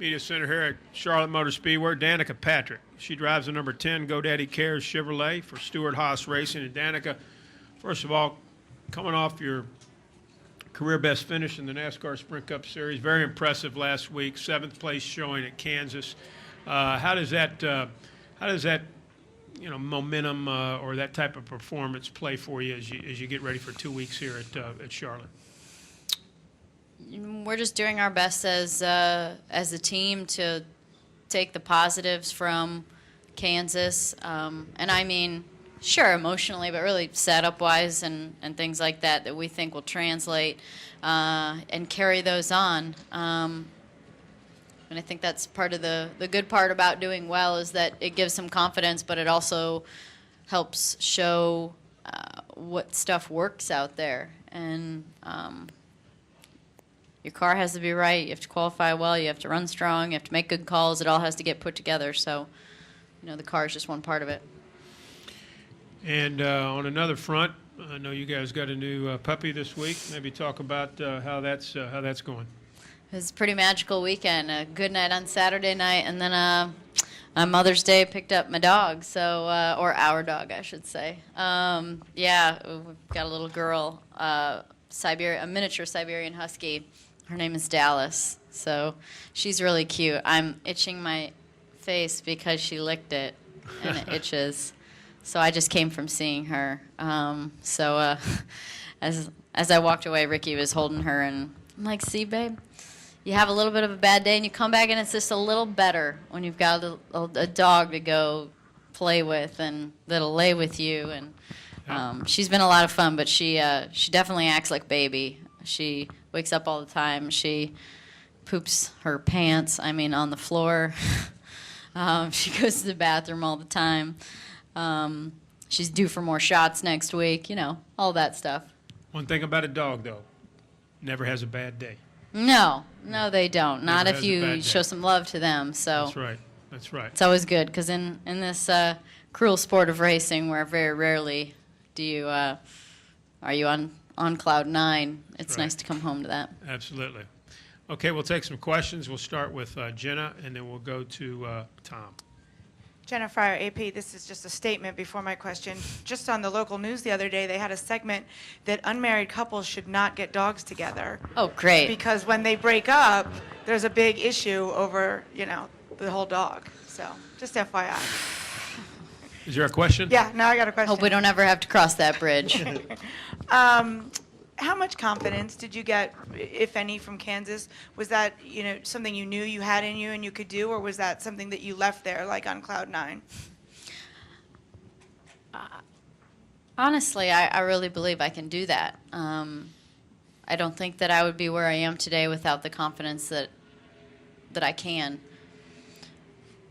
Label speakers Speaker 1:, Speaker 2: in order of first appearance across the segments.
Speaker 1: Media Center here at Charlotte Motor Speedway. Danica Patrick. She drives the number 10 GoDaddy Cares Chevrolet for Stewart Haas Racing. And Danica, first of all, coming off your career best finish in the NASCAR Sprint Cup Series, very impressive last week, 7th place showing at Kansas. How does that momentum or that type of performance play for you as you get ready for 2 weeks here at Charlotte?
Speaker 2: We're just doing our best as a team to take the positives from Kansas, and I mean, sure, emotionally, but really setup-wise and things like that we think will translate and carry those on. And I think that's part of the good part about doing well is that it gives some confidence, but it also helps show what stuff works out there. And your car has to be right. You have to qualify well. You have to run strong. You have to make good calls. It all has to get put together. So, the car is just one part of it.
Speaker 1: And on another front, I know you guys got a new puppy this week. Maybe talk about how that's going.
Speaker 2: It was a pretty magical weekend. A good night on Saturday night, and then on Mother's Day picked up my dog. So, or our dog, I should say. Yeah, we've got a little girl, a miniature Siberian Husky. Her name is Dallas, so she's really cute. I'm itching my face because she licked it, and it itches. So I just came from seeing her. As I walked away, Ricky was holding her, and I'm like, see, babe, you have a little bit of a bad day, and you come back, and it's just a little better when you've got a dog to go play with and that'll lay with you. And she's been a lot of fun, but she definitely acts like baby. She wakes up all the time. She poops her pants, on the floor. She goes to the bathroom all the time. She's due for more shots next week, all that stuff.
Speaker 1: One thing about a dog, though, never has a bad day.
Speaker 2: No, they don't. Not
Speaker 1: Never
Speaker 2: if
Speaker 1: has a bad
Speaker 2: you
Speaker 1: day.
Speaker 2: show some love to them. So
Speaker 1: That's right.
Speaker 2: it's always good because in this cruel sport of racing, where very rarely do you are you on cloud nine, it's
Speaker 1: right.
Speaker 2: nice to come home to that.
Speaker 1: Absolutely. Okay, we'll take some questions. We'll start with Jenna, and then we'll go to Tom.
Speaker 3: Jenna Fryer, AP, this is just a statement before my question. Just on the local news the other day, they had a segment that unmarried couples should not get dogs together.
Speaker 2: Oh, great.
Speaker 3: Because when they break up, there's a big issue over, the whole dog. So, just FYI.
Speaker 1: Is there a question?
Speaker 3: Yeah, now I got a question.
Speaker 2: Hope we don't ever have to cross that bridge.
Speaker 3: How much confidence did you get, if any, from Kansas? Was that, something you knew you had in you and you could do, or was that something that you left there, like on cloud nine?
Speaker 2: Honestly, I really believe I can do that. I don't think that I would be where I am today without the confidence that I can.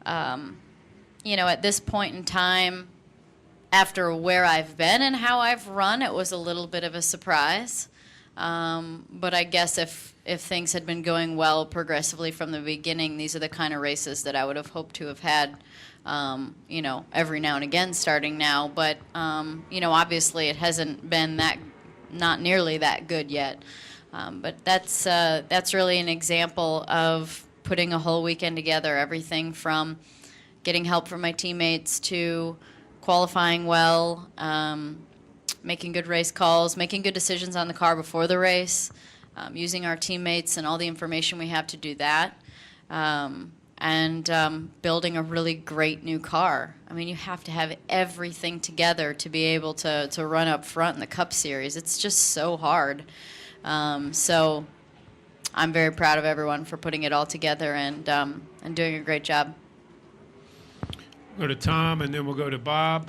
Speaker 2: At this point in time, after where I've been and how I've run, it was a little bit of a surprise. But I guess if things had been going well progressively from the beginning, these are the kind of races that I would have hoped to have had, every now and again starting now. But, obviously it hasn't been not nearly that good yet. But that's really an example of putting a whole weekend together, everything from getting help from my teammates to qualifying well, making good race calls, making good decisions on the car before the race, using our teammates and all the information we have to do that, and building a really great new car. You have to have everything together to be able to run up front in the Cup Series. It's just so hard. So I'm very proud of everyone for putting it all together and doing a great job.
Speaker 1: Go to Tom, and then we'll go to Bob.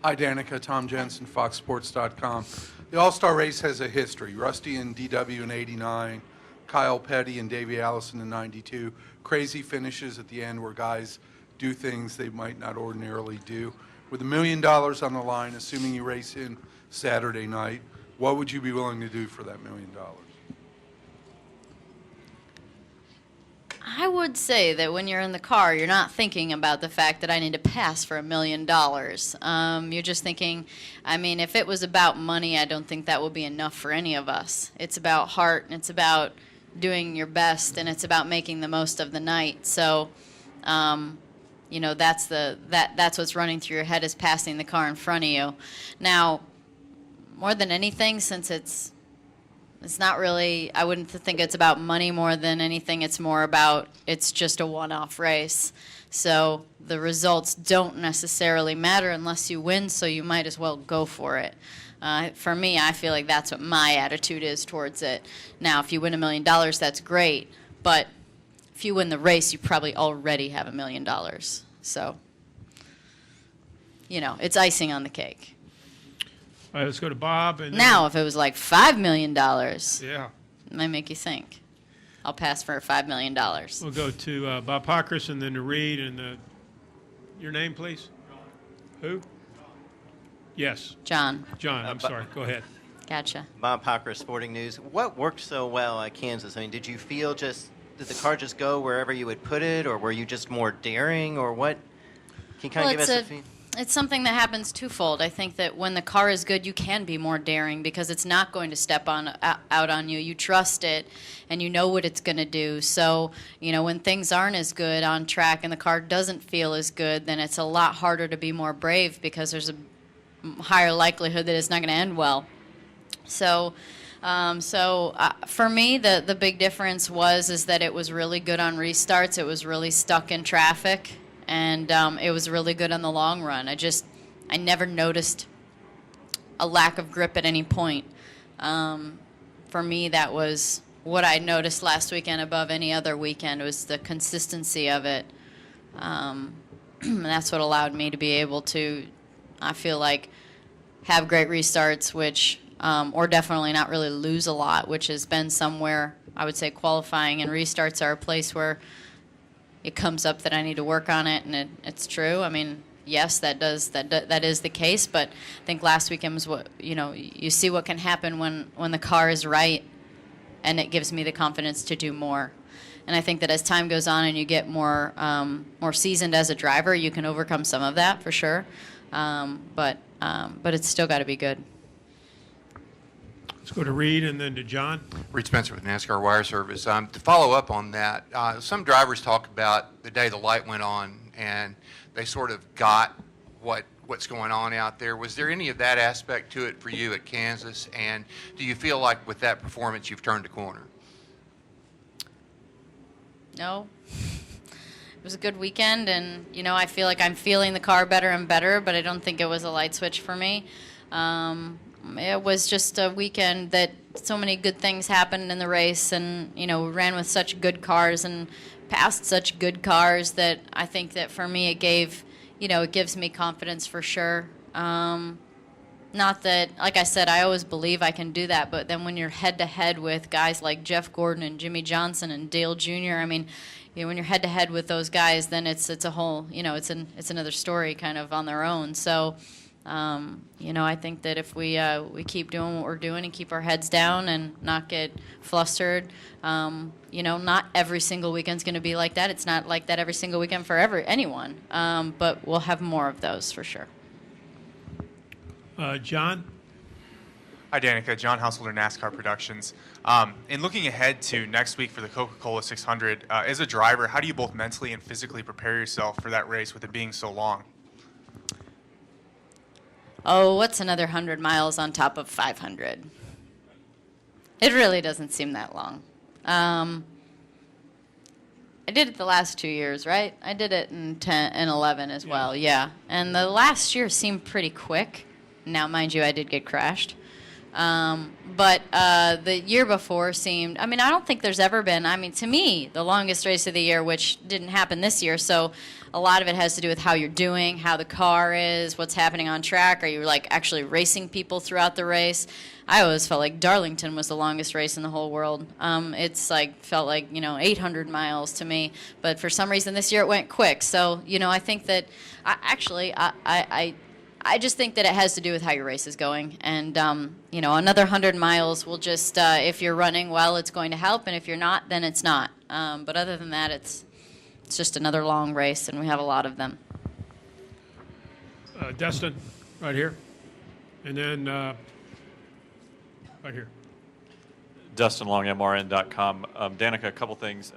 Speaker 4: Hi, Danica. Tom Jensen, FoxSports.com. The All-Star race has a history. Rusty and DW in '89, Kyle Petty and Davey Allison in '92. Crazy finishes at the end where guys do things they might not ordinarily do. With $1 million on the line, assuming you race in Saturday night, what would you be willing to do for that $1 million?
Speaker 2: I would say that when you're in the car, you're not thinking about the fact that I need to pass for $1 million. You're just thinking, if it was about money, I don't think that would be enough for any of us. It's about heart, and it's about doing your best, and it's about making the most of the night. So, you know, that's what's running through your head, is passing the car in front of you. Now, more than anything, since it's not really, I wouldn't think it's about money more than anything. It's more about, it's just a one-off race. So the results don't necessarily matter unless you win, so you might as well go for it. For me, I feel like that's what my attitude is towards it. Now, if you win $1 million, that's great, but if you win the race, you probably already have $1 million. So, you know, it's icing on the cake.
Speaker 1: All right, let's go to Bob. And
Speaker 2: Now, if it was like $5 million,
Speaker 1: yeah,
Speaker 2: it might make you think. I'll pass for $5 million.
Speaker 1: we'll go to Bob Pockris and then to Reed. And your name, please? Who? Yes,
Speaker 2: John,
Speaker 1: John. I'm sorry. Go ahead.
Speaker 2: gotcha.
Speaker 5: Bob Pocker, Sporting News. What worked so well at Kansas? I mean, did you feel did the car just go wherever you would put it, or were you just more daring, or what? Can you kind of give us a feel?
Speaker 2: It's something that happens twofold. I think that when the car is good, you can be more daring because it's not going to step out on you. You trust it, and you know what it's going to do. So, you know, when things aren't as good on track and the car doesn't feel as good, then it's a lot harder to be more brave because there's a higher likelihood that it's not going to end well. So, for me, the big difference is that it was really good on restarts. It was really stuck in traffic. And it was really good on the long run. I never noticed a lack of grip at any point. For me, that was what I noticed last weekend above any other weekend, was the consistency of it. And that's what allowed me to be able to, I feel like, have great restarts, or definitely not really lose a lot, which has been somewhere, I would say qualifying and restarts are a place where it comes up that I need to work on it, and it's true. I mean, yes, that is the case, but I think last weekend was what, you know, you see what can happen when the car is right, and it gives me the confidence to do more. And I think that as time goes on and you get more seasoned as a driver, you can overcome some of that for sure. But it's still got to be good.
Speaker 1: Let's go to Reed and then to John.
Speaker 6: Reed Spencer with NASCAR Wire Service. To follow up on that, some drivers talk about the day the light went on and they sort of got what's going on out there. Was there any of that aspect to it for you at Kansas? And do you feel like with that performance you've turned a corner?
Speaker 2: No. It was a good weekend, and, you know, I feel like I'm feeling the car better and better, but I don't think it was a light switch for me. It was just a weekend that so many good things happened in the race, and, you know, we ran with such good cars and passed such good cars that I think that for me it gives me confidence for sure. Not that, like I said, I always believe I can do that, but then when you're head-to-head with guys like Jeff Gordon and Jimmy Johnson and Dale Jr., I mean, you know, when you're head-to-head with those guys, then it's a whole, you know, it's another story kind of on their own. So, you know, I think that if we keep doing what we're doing and keep our heads down and not get flustered, you know, not every single weekend's going to be like that. It's not like that every single weekend for anyone, but we'll have more of those for sure.
Speaker 1: John?
Speaker 7: Hi, Danica. John Householder, NASCAR Productions. In looking ahead to next week for the Coca-Cola 600, as a driver, how do you both mentally and physically prepare yourself for that race with it being so long?
Speaker 2: Oh, what's another 100 miles on top of 500? It really doesn't seem that long. I did it the last 2 years, right? I did it in 10 and 11 as well, yeah. And the last year seemed pretty quick. Now, mind you, I did get crashed. But the year before seemed, I mean, I don't think there's ever been, I mean, to me, the longest race of the year, which didn't happen this year, so a lot of it has to do with how you're doing, how the car is, what's happening on track. Are you, like, actually racing people throughout the race? I always felt like Darlington was the longest race in the whole world. It's like, felt like, 800 miles to me. But for some reason this year it went quick. So, I think that, I just think that it has to do with how your race is going. And, another 100 miles will just, if you're running well, it's going to help. And if you're not, then it's not. But other than that, it's just another long race, and we have a lot of them.
Speaker 1: Destin, right here. And then right here.
Speaker 8: Dustin Long, MRN.com. Danica, a couple things.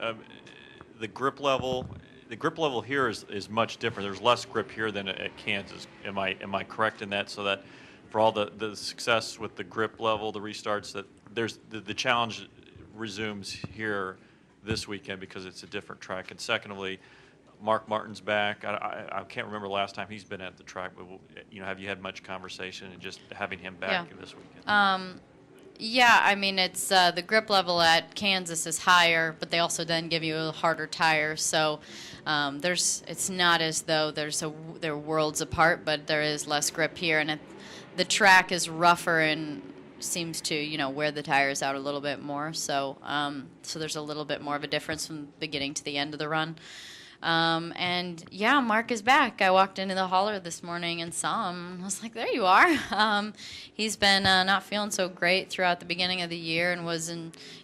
Speaker 8: The grip level here is much different. There's less grip here than at Kansas. Am I correct in that? So that for all the success with the grip level, the restarts, that there's the challenge resumes here this weekend because it's a different track. And secondly, Mark Martin's back. I can't remember the last time he's been at the track, but have you had much conversation and just having him back this weekend?
Speaker 2: Yeah, I mean, it's the grip level at Kansas is higher, but they also then give you a harder tire. So it's not as though they're worlds apart, but there is less grip here, and the track is rougher and seems to wear the tires out a little bit more. So so there's a little bit more of a difference from beginning to the end of the run. And yeah, Mark is back. I walked into the hauler this morning and saw him. I was like, there you are. He's been not feeling so great throughout the beginning of the year and was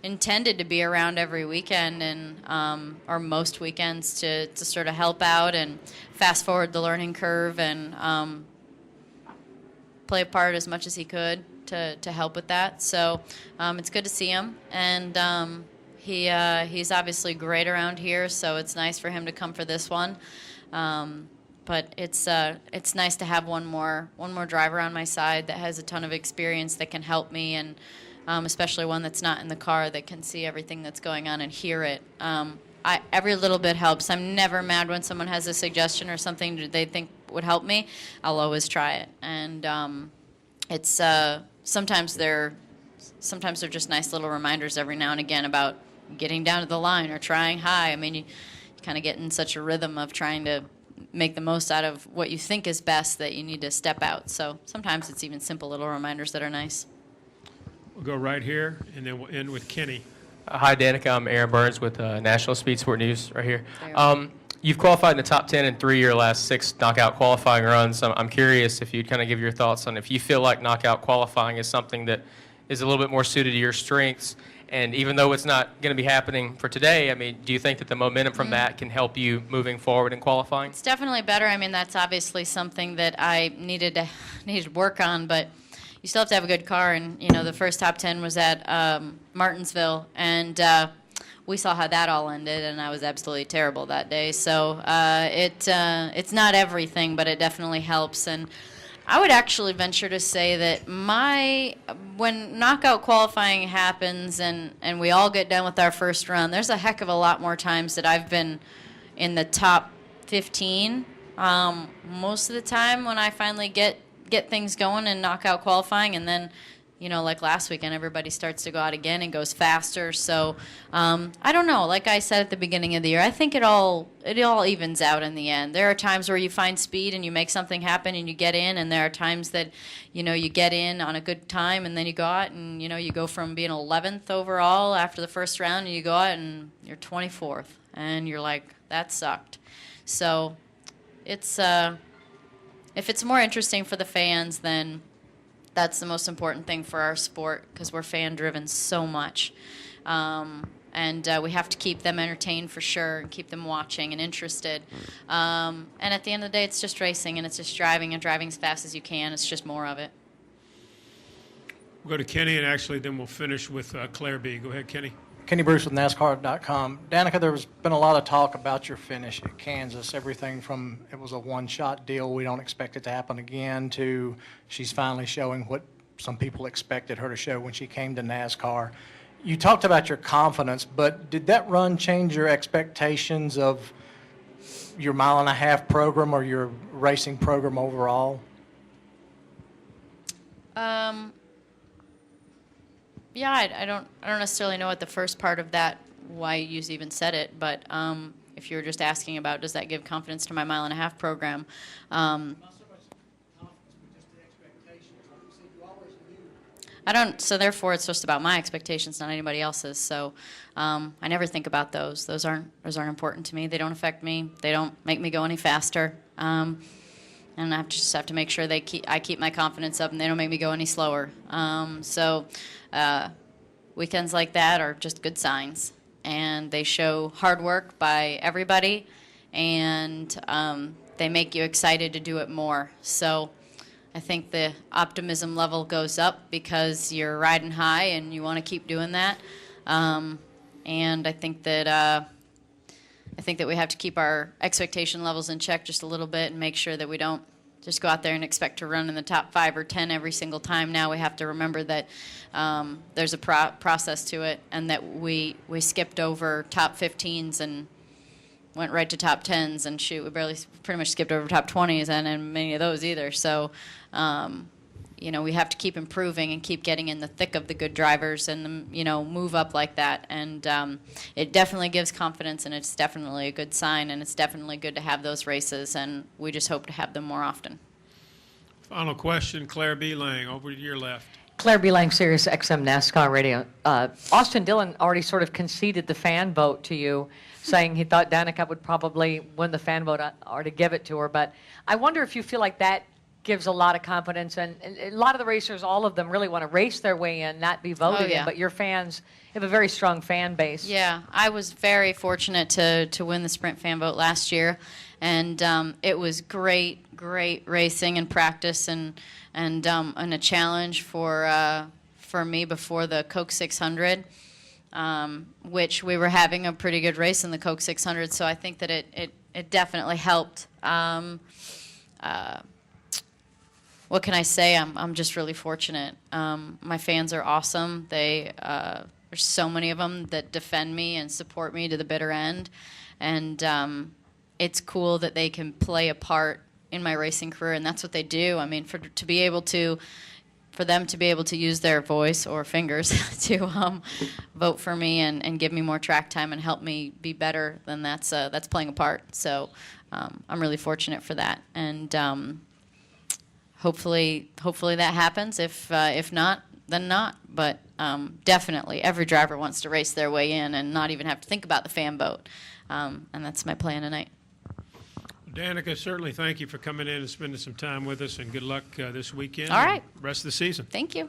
Speaker 2: intended to be around every weekend and or most weekends to sort of help out and fast forward the learning curve and play a part as much as he could to help with that. So it's good to see him. And he's obviously great around here, so it's nice for him to come for this one. But it's nice to have one more driver on my side that has a ton of experience that can help me, and especially one that's not in the car that can see everything that's going on and hear it. Every little bit helps. I'm never mad when someone has a suggestion or something they think would help me. I'll always try it, and it's sometimes they're just nice little reminders every now and again about getting down to the line or trying high. I mean, you kind of get in such a rhythm of trying to make the most out of what you think is best that you need to step out. So sometimes it's even simple little reminders that are nice.
Speaker 1: We'll go right here, and then we'll end with Kenny.
Speaker 9: Hi, Danica. I'm Aaron Burns with National Speed Sport News right here.
Speaker 2: There you are.
Speaker 9: You've qualified in the top 10 in 3 of your last 6 knockout qualifying runs. I'm curious if you'd kind of give your thoughts on if you feel like knockout qualifying is something that is a little bit more suited to your strengths. And even though it's not going to be happening for today, I mean, do you think that the momentum from that can help you moving forward in qualifying?
Speaker 2: It's definitely better. I mean, that's obviously something that I needed to work on, but you still have to have a good car. And the first top 10 was at Martinsville, and we saw how that all ended, and I was absolutely terrible that day. So it's not everything, but it definitely helps. And I would actually venture to say that when knockout qualifying happens and we all get done with our first run, there's a heck of a lot more times that I've been in the top 15. Most of the time when I finally get things going in knockout qualifying, and then like last weekend, everybody starts to go out again and goes faster. So I don't know. Like I said at the beginning of the year, I think it all evens out in the end. There are times where you find speed and you make something happen and you get in, and there are times that you get in on a good time and then you go out and you go from being 11th overall after the first round and you go out and you're 24th and you're like, that sucked. So it's if it's more interesting for the fans, then that's the most important thing for our sport, because we're fan-driven so much. And we have to keep them entertained for sure and keep them watching and interested. And at the end of the day, it's just racing, and it's just driving, and driving as fast as you can. It's just more of it.
Speaker 1: We'll go to Kenny, and actually then we'll finish with Claire B. Go ahead, Kenny.
Speaker 10: Kenny Bruce with NASCAR.com. Danica, there's been a lot of talk about your finish at Kansas, everything from it was a one-shot deal, we don't expect it to happen again, to she's finally showing what some people expected her to show when she came to NASCAR. You talked about your confidence, but did that run change your expectations of your mile-and-a-half program or your racing program overall?
Speaker 2: Yeah, I don't necessarily know what the first part of that, why you even said it, but if you were just asking about does that give confidence to my mile-and-a-half program, I don't. So therefore, it's just about my expectations, not anybody else's. So I never think about those. Those aren't important to me. They don't affect me. They don't make me go any faster. And I just have to make sure I keep my confidence up, and they don't make me go any slower. So weekends like that are just good signs, and they show hard work by everybody, and they make you excited to do it more. So I think the optimism level goes up because you're riding high and you want to keep doing that. And I think that we have to keep our expectation levels in check just a little bit and make sure that we don't just go out there and expect to run in the top 5 or 10 every single time. Now we have to remember that there's a process to it, and that we skipped over top 15s and went right to top 10s, and shoot, we pretty much skipped over top 20s and many of those either. So, we have to keep improving and keep getting in the thick of the good drivers and, move up like that. And it definitely gives confidence, and it's definitely a good sign, and it's definitely good to have those races, and we just hope to have them more often.
Speaker 1: Final question, Claire B. Lang, over to your left.
Speaker 11: Claire B. Lang, Sirius XM NASCAR Radio. Austin Dillon already sort of conceded the fan vote to you, saying he thought Danica would probably win the fan vote or to give it to her. But I wonder if you feel like that gives a lot of confidence. And a lot of the racers, all of them, really want to race their way in, not be voted in. But your fans have a very strong fan base.
Speaker 2: Yeah, I was very fortunate to win the sprint fan vote last year. And it was great racing and practice and a challenge for me before the Coke 600, which we were having a pretty good race in the Coke 600. So I think that it definitely helped. What can I say? I'm just really fortunate. My fans are awesome. There's so many of them that defend me and support me to the bitter end, and it's cool that they can play a part in my racing career, and that's what they do. I mean, for them to be able to use their voice or fingers to vote for me and give me more track time and help me be better, then that's playing a part. So I'm really fortunate for that, and hopefully that happens. If not, then not. But definitely, every driver wants to race their way in and not even have to think about the fan vote, and that's my plan tonight.
Speaker 1: Danica, certainly thank you for coming in and spending some time with us, and good luck this weekend.
Speaker 2: All right.
Speaker 1: And rest of the season.
Speaker 2: Thank you.